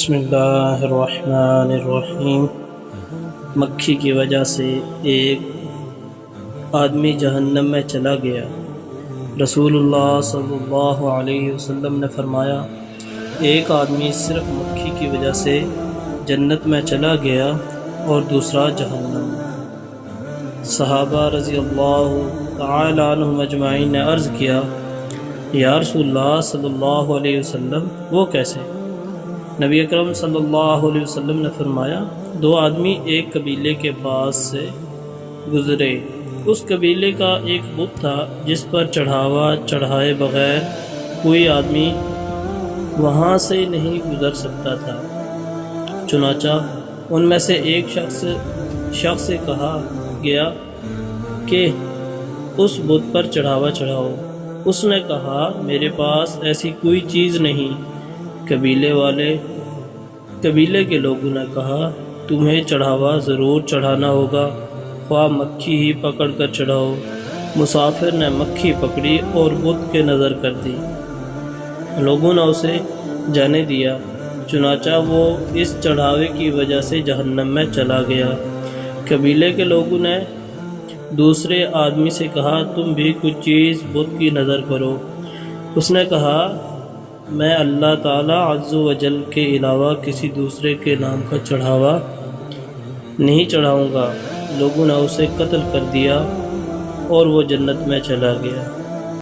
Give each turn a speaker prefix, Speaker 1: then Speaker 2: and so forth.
Speaker 1: بسم اللہ الرحمن الرحیم۔ مکھی کی وجہ سے ایک آدمی جہنم میں چلا گیا۔ رسول اللہ صلی اللہ علیہ وسلم نے فرمایا، ایک آدمی صرف مکھی کی وجہ سے جنت میں چلا گیا اور دوسرا جہنم میں۔ صحابہ رضی اللہ تعالی عنہم اجمعین نے عرض کیا، یا رسول اللہ صلی اللہ علیہ وسلم وہ کیسے؟ نبی اکرم صلی اللہ علیہ وسلم نے فرمایا، دو آدمی ایک قبیلے کے پاس سے گزرے۔ اس قبیلے کا ایک بت تھا جس پر چڑھاوا چڑھائے بغیر کوئی آدمی وہاں سے نہیں گزر سکتا تھا۔ چنانچہ ان میں سے ایک شخص سے کہا گیا کہ اس بت پر چڑھاوا چڑھاؤ۔ اس نے کہا، میرے پاس ایسی کوئی چیز نہیں۔ قبیلے کے لوگوں نے کہا، تمہیں چڑھاوا ضرور چڑھانا ہوگا، خواہ مکھی ہی پکڑ کر چڑھاؤ۔ مسافر نے مکھی پکڑی اور بت کے نظر کر دی۔ لوگوں نے اسے جانے دیا، چنانچہ وہ اس چڑھاوے کی وجہ سے جہنم میں چلا گیا۔ قبیلے کے لوگوں نے دوسرے آدمی سے کہا، تم بھی کچھ چیز بت کی نظر کرو۔ اس نے کہا، میں اللہ تعالیٰ عز و جل کے علاوہ کسی دوسرے کے نام کا چڑھاوا نہیں چڑھاؤں گا۔ لوگوں نے اسے قتل کر دیا اور وہ جنت میں چلا گیا۔